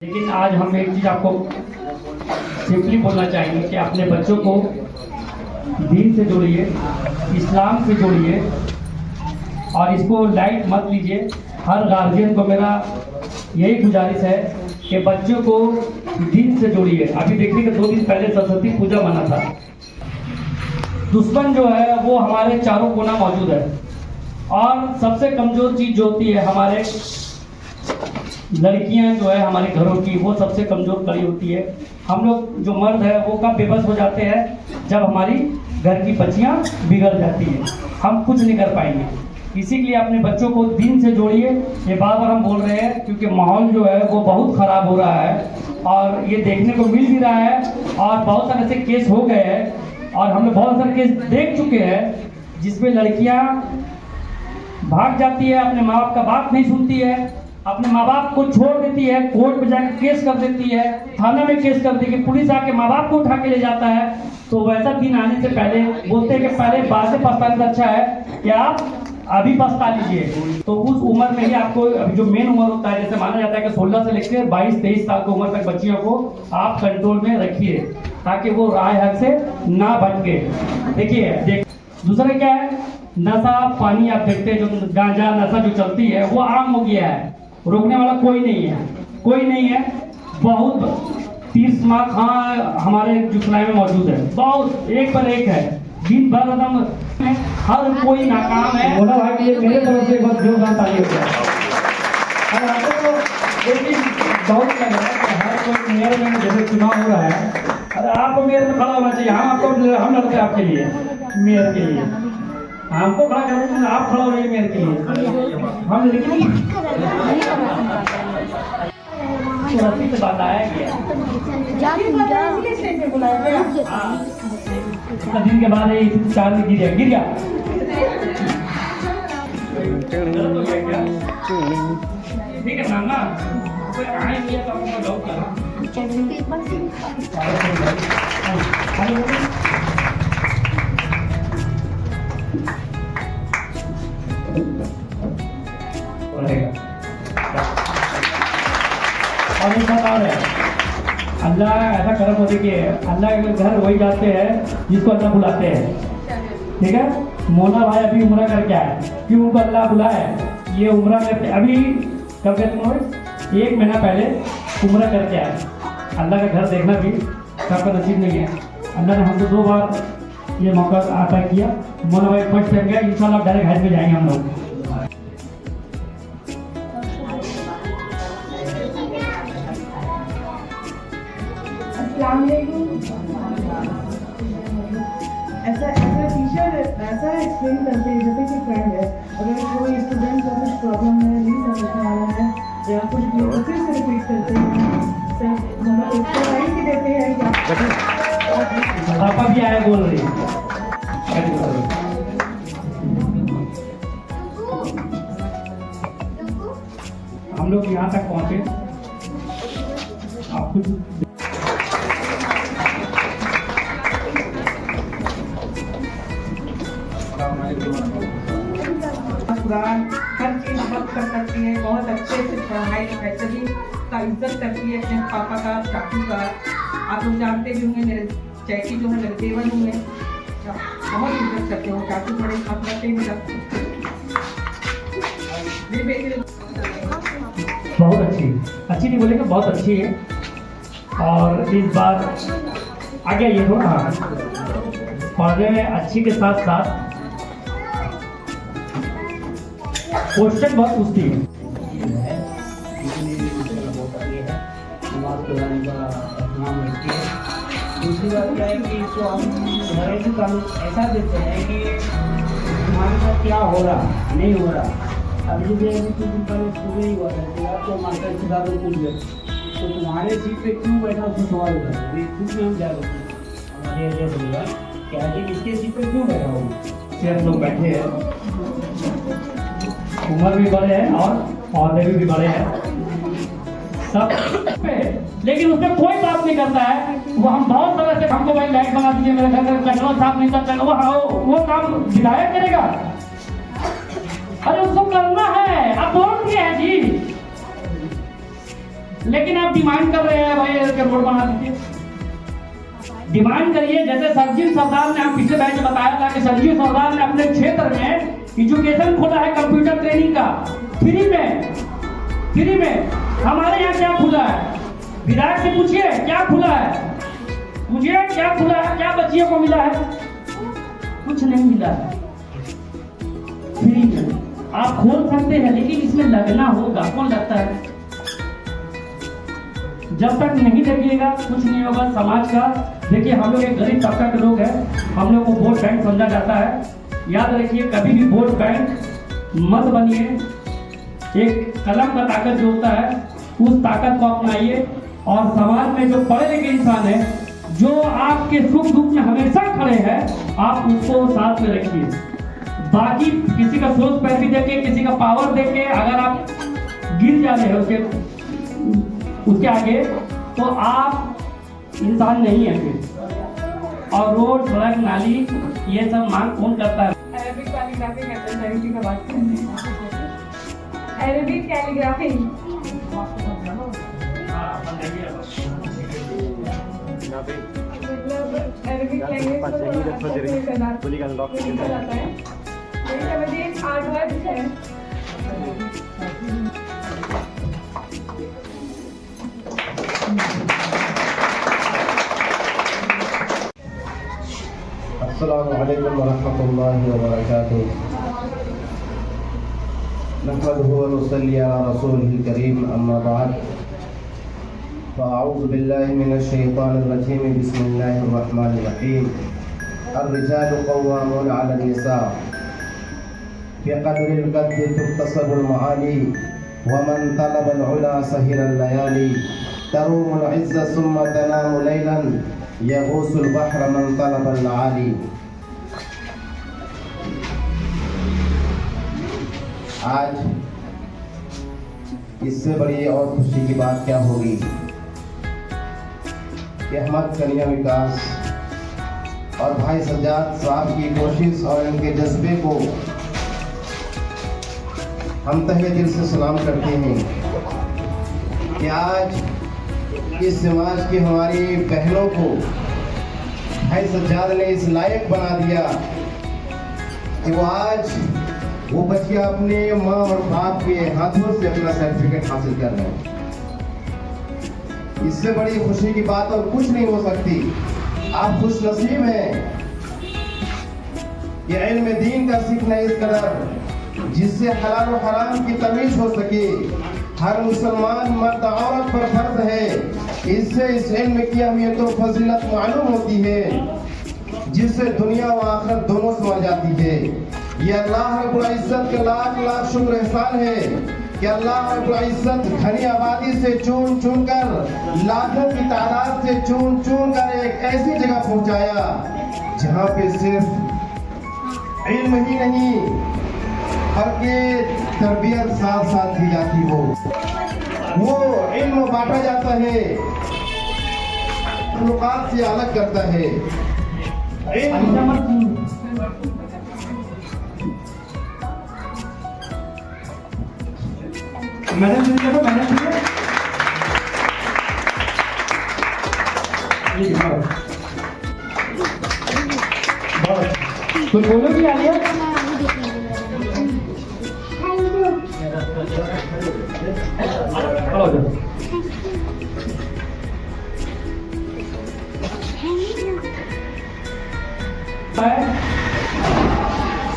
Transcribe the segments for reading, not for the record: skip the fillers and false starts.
लेकिन आज हम एक चीज़ आपको सिंपली बोलना चाहेंगे कि अपने बच्चों को दीन से जोड़िए, इस्लाम से जोड़िए और इसको लाइट मत लीजिए। हर गार्जियन को मेरा यही गुजारिश है कि बच्चों को दीन से जोड़िए। अभी देखिए कि 2 दिन पहले सरस्वती पूजा मना था। दुश्मन जो है वो हमारे चारों कोना मौजूद है और सबसे कमज़ोर चीज़ जो होती है हमारे लड़कियां जो है हमारे घरों की, वो सबसे कमज़ोर कड़ी होती है। हम लोग जो मर्द है वो कब बेबस हो जाते हैं जब हमारी घर की बच्चियां बिगड़ जाती हैं, हम कुछ नहीं कर पाएंगे। इसी के लिए अपने बच्चों को दीन से जोड़िए। ये बार बार हम बोल रहे हैं क्योंकि माहौल जो है वो बहुत ख़राब हो रहा है और ये देखने को मिल भी रहा है और बहुत सारे ऐसे केस हो गए हैं और हम लोग बहुत सारे केस देख चुके हैं जिसमें लड़कियां भाग जाती है, अपने माँ बाप का बात नहीं सुनती है, अपने माँ बाप को छोड़ देती है, कोर्ट में जाकर केस कर देती है, थाना में केस कर देती है, पुलिस आके माँ बाप को उठा के ले जाता है। तो वैसा दिन आने से पहले बोलते हैं कि पहले बाद में पछताने से अच्छा है कि आप अभी पछता लीजिए। तो उस उम्र में ही आपको अभी जो मेन उम्र होता है, जैसे माना जाता है कि 16 से लेकर 22-23 साल की उम्र तक बच्चियों को आप कंट्रोल में रखिए ताकि वो राह हक से ना भटके। देखिए दूसरा क्या है, नशा पानी आप देखते हैं, जो गांजा नशा जो चलती है वो आम हो गया है, रोकने वाला कोई नहीं है। बहुत 30 मार्क हमारे जुफलाई में मौजूद है, बहुत एक पर एक है, दिन भर एकदम हर कोई नाकाम है। बोला भाई ये मेरे तरफ से बहुत जोरदार ताली हो जाए। और आपको तो एक चीज बहुत लग रहा है कि हर कोई मेयर में जैसे चुनाव हो रहा है, अरे आप मेयर में खड़ा होना चाहिए। हम लड़ते हैं आपके लिए, मेयर के लिए हमको खड़ा करना, आप खड़ा हो रही है मेयर के लिए। हम लेकिन से बात आया दिन के बाद 4 में गिर गया। ठीक है ना, कोई आए नहीं तो आपको डाउट करा और एक बात और है, अल्लाह ऐसा कर्म होते कि अल्लाह के घर वही जाते हैं जिसको अल्लाह बुलाते हैं। ठीक है, मोना भाई अभी उम्रा करके आए, क्यों उनको अल्लाह बुलाए? ये उम्रा करके अभी कब गए तुम? 1 महीना पहले उम्रा करके आए। अल्लाह का घर देखना भी सबका नसीब नहीं है। अल्लाह ने हमको 2 बार ये मौका अता किया। मोना भाई फर्स्ट टाइम गया, इंशाल्लाह डायरेक्ट हज में जाएंगे हम लोग। ऐसा टीचर ऐसा एक्सप्लेन करते हैं जैसे कि फ्रेंड है, अगर कोई स्टूडेंट को कुछ प्रॉब्लम है, नहीं समझ में आ रहा है या कुछ भी तो फिर से रिपीट करते हैं, सर मतलब एक टाइम भी देते हैं क्या पापा भी आए बोल रही हम लोग यहाँ तक पहुँचे। आप कुछ कुरान हर चीज़ वक्त कर सकती है, बहुत अच्छे से पढ़ाई फैसली का इज्जत करती है, अपने पापा का, चाचू का। आप लोग जानते भी होंगे, मेरे चैकी जो है मेरे देवर होंगे, बहुत इज्जत करते हो। चाचू बड़े खास करते हैं, बहुत अच्छी नहीं बोलेंगे, बहुत अच्छी है। और इस बार आगे ये थोड़ा पढ़ने में अच्छी के साथ साथ क्वेश्चन बहुत पूछती है। दूसरी बात क्या है कि इसको हम घरेलू कानून ऐसा देते हैं कि तुम्हारे साथ क्या हो रहा नहीं हो रहा। अभी जैसे कुछ दिन पहले सुबह ही हुआ था, आपको मास्टर खुदा को पूछ गए तो तुम्हारे सीट पे क्यों बैठा, उसमें सवाल होता है में हम जा रहे हमारे एरिया बोलेगा क्या कि इसके सीट पे क्यों बैठा हूँ। हम लोग बैठे हैं, उम्र भी बड़े हैं और भी बड़े हैं सब, लेकिन उसमें कोई बात नहीं करता है। वो हम बहुत तरह से, हमको भाई लाइट बना दीजिए, मेरे घर में कचरा साफ नहीं करता, वो काम विधायक करेगा। अरे उसको करना है, आप बोल दिए हैं जी। लेकिन आप डिमांड कर रहे हैं भाई रोड बना दीजिए। डिमांड करिए। जैसे सरजील सरदार ने, हम पिछले बैच में बताया था कि सरजील सरदार ने अपने क्षेत्र में एजुकेशन खोला है कंप्यूटर ट्रेनिंग का फ्री में। हमारे यहाँ क्या खुला है? विधायक से पूछिए क्या खुला है, पूछिए क्या खुला है, क्या बच्चियों को मिला है? कुछ नहीं मिला है फ्री में। आप खोल सकते हैं लेकिन इसमें लगना होगा। कौन लगता है? जब तक नहीं देखिएगा कुछ नहीं होगा समाज का। देखिए हम लोग एक गरीब तबका के लोग हैं, हम लोग को वोट बैंक समझा जाता है। याद रखिए कभी भी वोट बैंक मत बनिए। एक कलम का ताकत जो होता है उस ताकत को अपनाइए और समाज में जो पढ़े लिखे इंसान है, जो आपके सुख दुख में हमेशा खड़े हैं, आप उसको साथ में रखिए। बाकी किसी का सोच पैसे देके, किसी का पावर देके अगर आप गिर जा रहे हैं उसके आगे, तो आप इंसान नहीं है फिर। और रोड सड़क नाली ये सब मांग कौन करता है? अरेबिक कैलीग्राफी करते हैं, अरेबिक का बात करते हैं। अरेबिक कैलीग्राफी मतलब अरेबिक लैंग्वेज को जाता है। ये समझिए एक आर्ट वर्क है। अस्सलामु अलैकुम वरहमतुल्लाहि वबरकातुहू। नहमदुहु व नुसल्ली अला रसूलिहिल करीम, अम्मा बाद। फ़अऊज़ु बिल्लाहि मिनश शैतानिर रजीम, बिस्मिल्लाहिर रहमानिर रहीम। अर्रिजालु क़व्वामूना अलन निसा बिक़द्रिल क़द्रि तुक्तसबुल मआली व मन तलबल उला सहिरल लयाली तरूमुल इज़्ज़ सुम्मा तनामु लैलन यगूसुल बहर मन तलबल आली। आज इससे बड़ी और खुशी की बात क्या होगी कि अहमद कन्या विकास और भाई सज्जाद साहब की कोशिश और इनके जज्बे को हम तहे दिल से सलाम करते हैं कि आज इस समाज की हमारी बहनों को भाई सज्जाद ने इस लायक बना दिया कि वो आज वो बच्चियां अपने माँ और बाप के हाथों से अपना सर्टिफिकेट हासिल कर रहे हैं। इससे बड़ी खुशी की बात और कुछ नहीं हो सकती। आप खुश नसीब हैं कि इल्म दीन का सीखना इस कदर जिससे हलाल और हराम की तमीज हो सके, हर मुसलमान मर्द औरत पर फर्ज है। इससे इस इल्म की अहमियत और फजीलत मालूम होती है, जिससे दुनिया व आखिरत दोनों समझ जाती है। ये अल्लाह रब्बुल इज्जत के लाख लाख शुक्र एहसान है कि अल्लाह रब्बुल इज्जत घनी आबादी से चुन चुन कर, लाखों की तादाद से चुन चुन कर एक ऐसी जगह पहुंचाया जहां पे सिर्फ इल्म ही नहीं बल्कि तरबियत साथ साथ दी जाती हो। वो इल्म बांटा जाता है, मखलूक़ात से अलग करता है। मैडम जी देखो, मैडम जी कुछ बोलो भी आलिया।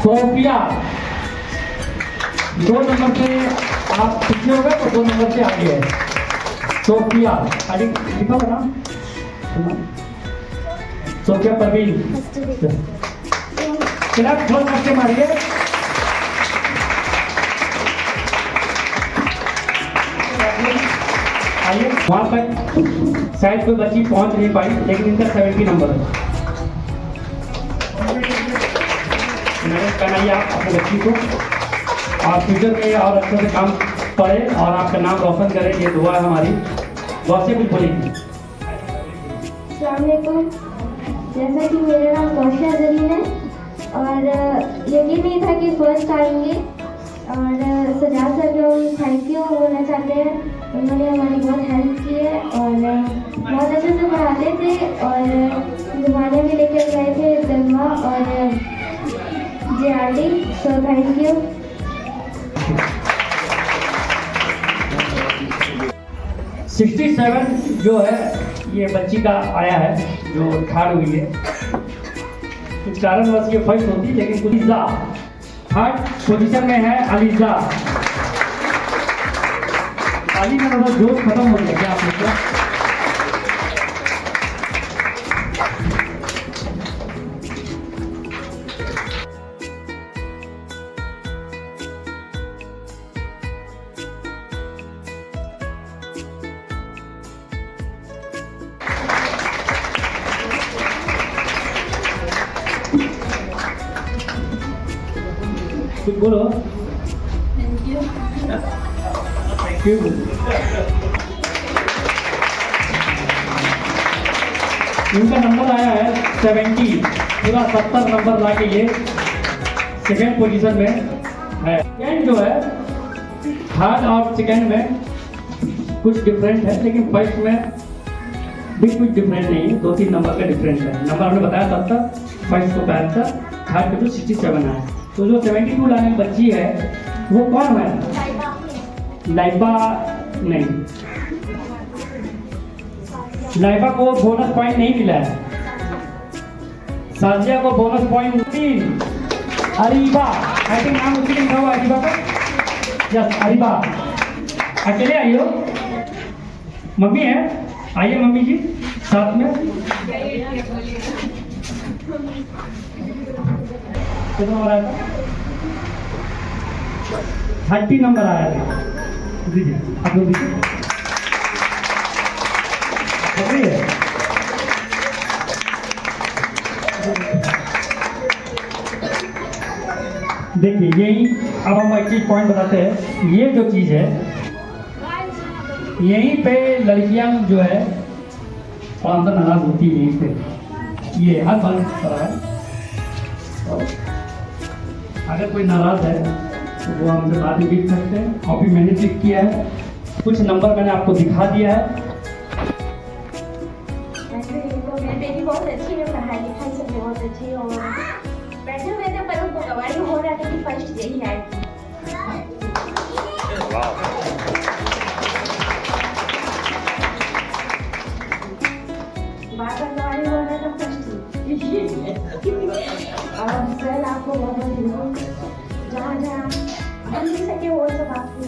सोफिया 2 नंबर से आप पीछे हो गए तो 2 नंबर से आगे है। सोफिया लिखा होगा ना, सोफिया परवीन। क्लैप बहुत से मारिए। आइए, वहां तक शायद कोई बच्ची पहुंच नहीं पाई, लेकिन इनका 70 नंबर है। मैंने कहना आप अपने बच्ची को और फ्यूचर में और अच्छे से काम पढ़े और आपका नाम रोशन करें, ये दुआ है हमारी। बहुत से कुछ बोलेंगे। अस्सलाम वालेकुम। जैसा कि मेरा नाम कौशिया जरीन है और यकीन नहीं था कि फर्स्ट आएंगे, और सजाद सर को थैंक यू बोलना चाहते हैं उन्होंने हमारी बहुत हेल्प की है और बहुत अच्छे से पढ़ाते थे और घुमाने भी लेकर गए थे दंगा और JRD, सो थैंक यू। 67 जो है ये बच्ची का आया है जो थर्ड हुई है। कुछ कारणवश ये फर्स्ट होती, लेकिन अलीजा थर्ड पोजीशन में है। अलीजा अली का मतलब जोश खत्म हो गया क्या आप लोग का? कुछ बोलो। Thank you. इनका नंबर आया है 70, पूरा 70 नंबर लाके ये सेकेंड पोजीशन में है। सेकेंड जो है थर्ड और सेकेंड में कुछ डिफरेंट है, लेकिन फर्स्ट में भी कुछ डिफरेंट नहीं है, 2-3 नंबर का डिफरेंस है। नंबर हमने बताया 70, फर्स्ट को 72, थर्ड को जो 67 है। तो जो 72 लाने की बच्ची है वो कौन है? लाइबा नहीं, लाइबा को बोनस पॉइंट नहीं मिला है। साजिया को bonus point 3। Ariba, I think नाम उसी लिखा हुआ अरीबा का। यस, अरीबा अकेले आई हो? मम्मी है, आइए मम्मी जी साथ में। कितना नंबर आया था? 30 नंबर आया था। दीजिए आप लोग दीजिए। देखिए यही, अब हम एक चीज पॉइंट बताते हैं। ये जो चीज है यहीं पे लड़कियां जो है और अंदर नाराज होती है यहीं पे। ये हर बार है, अगर कोई नाराज है तो वो हमसे बात भी कर सकते हैं। कॉपी मैंने चेक किया है, कुछ नंबर मैंने आपको दिखा दिया है। वैसे तो मेरी बेटी बहुत अच्छी है, पढ़ाई लिखाई सब बहुत अच्छी और बैठे हुए थे पर उनको गवाही हो रहा था कि फर्स्ट यही आएगी। बार बार गवाही हो रहा था फर्स्ट और सर आपको बहुत बहुत धन्यवाद। जहाँ जहाँ हम मिल सके वो सब आपको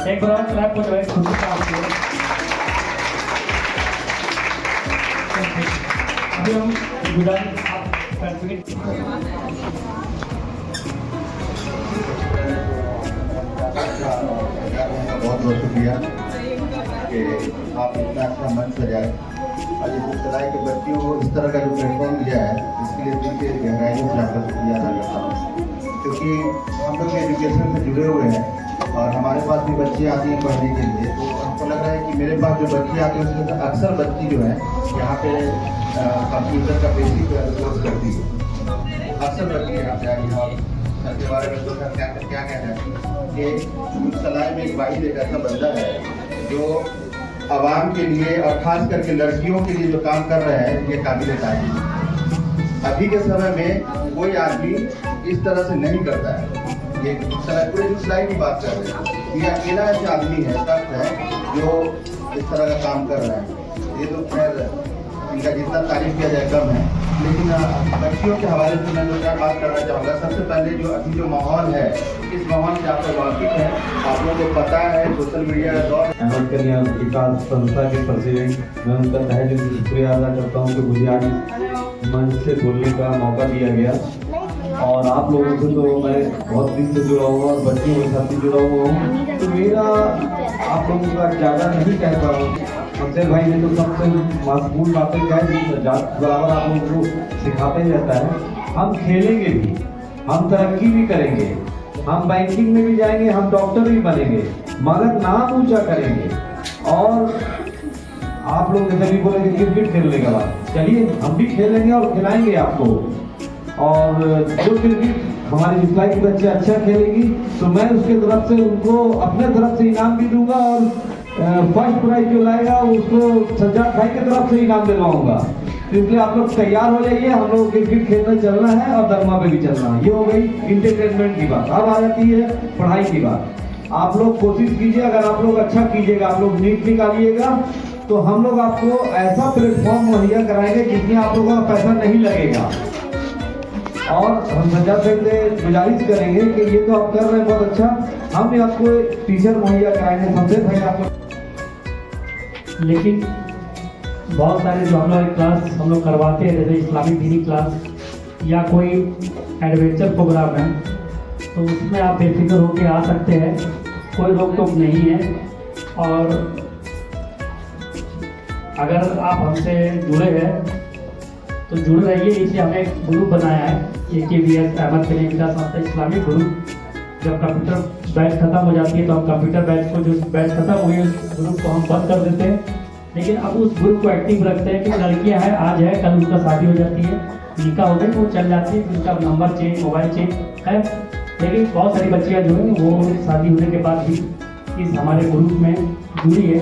एक बार और क्लैप हो जाए खुशी का आपको। अभी हम गुजारिश आप सर्टिफिकेट बहुत बहुत शुक्रिया कि आप इतना अच्छा मंच सजाए और इस तरह के बच्चियों को इस तरह का जो प्लेटफॉर्म दिया है इसके लिए दिल के गहराइयों से आपका शुक्रिया अदा करता हूँ। क्योंकि हम लोग एजुकेशन से जुड़े हुए हैं और हमारे पास भी बच्चे आती हैं पढ़ने के लिए, तो हमको लग रहा है कि मेरे पास जो बच्चे आते हैं उसमें अक्सर बच्ची जो है यहाँ पे कंप्यूटर का बेसिक कोर्स करती है। अक्सर बच्चे यहाँ पे आएंगे और सर के बारे में तो क्या कहना है कि सलाह में एक वाहिद एक ऐसा बंदा है जो आवाम के लिए और ख़ास करके लड़कियों के लिए जो काम कर रहा है ये काबिल तारीफ है। अभी के समय में कोई आदमी इस तरह से नहीं करता है। ये पूरे सिलाई की बात कर रहे हैं, ये अकेला ऐसा आदमी है, शख्स है जो इस तरह का काम कर रहा है। ये तो खैर इनका जितना तारीफ किया जाए कम है, लेकिन बच्चियों के हवाले से मैं जो बात करना चाहूँगा, सबसे पहले जो अभी जो माहौल है, इस माहौल से आपको वाकिफ है, आप लोगों को पता है सोशल मीडिया का दौर। अहमद कन्या विकास संस्था के प्रेसिडेंट, मैं उनका तहे दिल से शुक्रिया अदा करता हूँ कि मुझे आज मंच से बोलने का मौका दिया गया। और आप लोगों से तो मैं बहुत दिन से जुड़ा हुआ और बच्चियों के साथ भी जुड़ा हुआ हूँ, तो मेरा आप लोगों का ज़्यादा नहीं कह पा रहा हूँ। अफजल भाई ने तो सबसे महत्वपूर्ण बातें कह दी, बराबर आप लोगों को सिखाते रहता है। हम खेलेंगे भी, हम तरक्की भी करेंगे, हम बैंकिंग में भी जाएंगे, हम डॉक्टर भी बनेंगे, मगर नाम ऊंचा करेंगे। और आप लोग जैसे भी बोलेंगे क्रिकेट खेलने के बाद, चलिए हम भी खेलेंगे और खिलाएंगे आपको। और जो क्रिकेट हमारी जिसलाई की बच्चे अच्छा खेलेगी तो मैं उसके तरफ से उनको अपने तरफ से इनाम भी दूंगा और फर्स्ट प्राइज जो लाएगा उसको सज्जाद भाई की तरफ से इनाम दिलवाऊंगा। तो इसलिए आप लोग तैयार हो जाइए, हम लोग क्रिकेट खेलने चलना है और दरमा पे भी चलना है। ये हो गई इंटरटेनमेंट की बात। अब आ जाती है पढ़ाई की बात। आप लोग कोशिश कीजिए, अगर आप लोग अच्छा कीजिएगा, आप लोग नीट निकालिएगा तो हम लोग आपको ऐसा प्लेटफॉर्म मुहैया कराएंगे जिसमें आप लोगों का पैसा नहीं लगेगा। और हम सज्जाद भाई से गुजारिश करेंगे कि ये तो आप कर रहे हैं बहुत अच्छा, हम भी आपको टीचर मुहैया कराएंगे। सबसे भाई आपको लेकिन बहुत सारे जो हम लोग क्लास हम लोग करवाते हैं, जैसे इस्लामिक दीनी क्लास या कोई एडवेंचर प्रोग्राम है, तो उसमें आप बेफिक्र होकर आ सकते हैं, कोई रोक टोक नहीं है। और अगर आप हमसे जुड़े हैं तो जुड़े रहिए। इसलिए हमने एक ग्रुप बनाया है AKVS अहमद कलीम का संस्था इस्लामिक ग्रुप। जब कंप्यूटर बैच खत्म हो जाती है तो हम कंप्यूटर बैच को, जो बैच खत्म हुई है उस ग्रुप को हम बंद कर देते हैं, लेकिन अब उस ग्रुप को एक्टिव रखते हैं कि लड़कियां हैं, आज है कल उनका शादी हो जाती है, निकाह हो गई, वो चल जाती है, उनका नंबर चेंज, मोबाइल चेंज है। लेकिन बहुत सारी बच्चियां जो है वो शादी होने के बाद भी इस हमारे ग्रुप में जुड़ी है।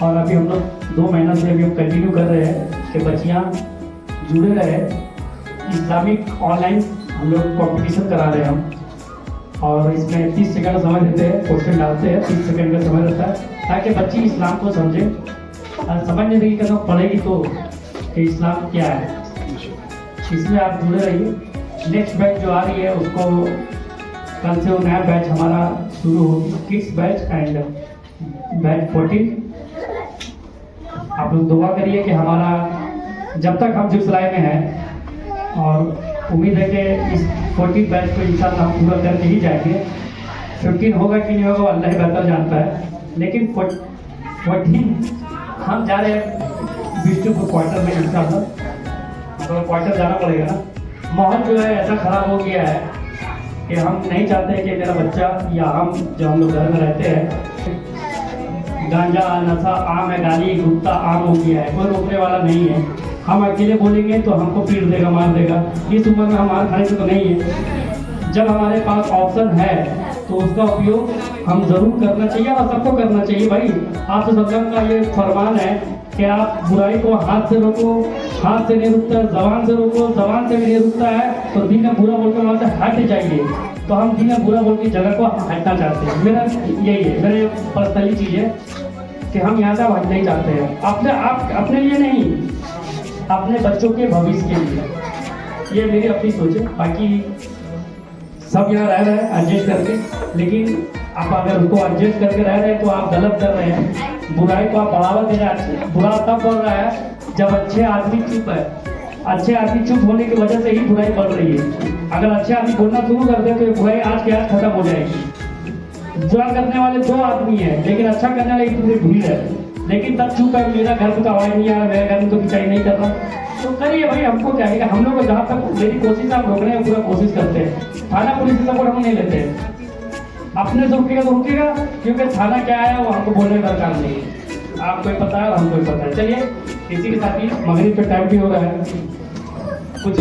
और अभी हम लोग 2 महीना से अभी हम कंटिन्यू कर रहे हैं कि बच्चियाँ जुड़े रहे। इस्लामिक ऑनलाइन हम लोग कंपटीशन करा रहे हैं हम, और इसमें 30 सेकंड का समय देते हैं, क्वेश्चन डालते हैं, 30 सेकंड का समय रहता है ताकि बच्ची इस्लाम को समझे और समझने की कदम पड़ेगी तो कि इस्लाम क्या है। इसमें आप जुड़े रहिए। नेक्स्ट बैच जो आ रही है उसको कल से वो नया बैच हमारा शुरू होगी, किड्स बैच एंड बैच 14। आप लोग दुआ करिए कि हमारा जब तक हम जिसलाई में हैं, और उम्मीद है कि इस 14 बैच को इंशाल्लाह हम पूरा करके ही जाएंगे। 15 होगा कि नहीं होगा अल्लाह ही बेहतर जानता है, लेकिन 14 हम जा रहे हैं बिष्णुपुर क्वार्टर में इंशाल्लाह। तो क्वार्टर जाना पड़ेगा ना, माहौल जो है ऐसा ख़राब हो गया है कि हम नहीं चाहते कि मेरा बच्चा या हम जो हम लोग घर में रहते हैं, गांजा नशा आम है, गाली गुप्ता आम हो गया है, कोई रोकने वाला नहीं है। हम अकेले बोलेंगे तो हमको पीट देगा, मार देगा। इस उम्र में हम मार खाने से तो नहीं है। जब हमारे पास ऑप्शन है तो उसका उपयोग हम जरूर करना चाहिए और सबको करना चाहिए। भाई आप तो सल्लम का ये फरमान है कि आप बुराई को हाथ से रोको, हाथ से नहीं रुकता, जबान से रोको, जबान से भी नहीं रुकता है, तो दिन में बुरा बोलकर वहाँ से हट जाइए। तो हम दिन में बुरा बोल की जगह को हम हटना चाहते हैं। मेरा यही है, मेरे पर्सनली चीज़ है कि हम यहाँ से हटना ही चाहते हैं। अपने लिए नहीं, अपने बच्चों के भविष्य के लिए। ये मेरी अपनी सोच है। बाकी सब यहाँ रह रहे हैं एडजस्ट करके, लेकिन आप अगर उनको एडजस्ट करके रह रहे हैं तो आप गलत कर रहे हैं। बुराई को आप बढ़ावा दे रहे हैं। बुरा तब बढ़ रहा है जब अच्छे आदमी चुप है। अच्छे आदमी चुप होने की वजह से ही बुराई बढ़ रही है। अगर अच्छे आदमी बोलना शुरू कर दे तो ये बुराई आज के आज खत्म हो जाएगी। बुरा करने वाले 2 आदमी हैं, लेकिन अच्छा करने वाले इतनी भीड़ है, लेकिन तब चुप है, मेरा घर को आवाज़ नहीं आ रहा, मेरे घर में तो पिटाई नहीं कर रहा। तो करिए भाई, हमको क्या है, हम लोग को जहाँ तक मेरी कोशिश है हम रोकने की पूरा कोशिश करते हैं। थाना पुलिस से सपोर्ट हम नहीं लेते हैं। अपने से रुकेगा तो रुकेगा, क्योंकि थाना क्या है वो हमको बोलने का दरकार नहीं है। आपको ही पता है और हमको ही पता है। चलिए इसी के साथ ही मगरिब का टाइम भी हो रहा है कुछ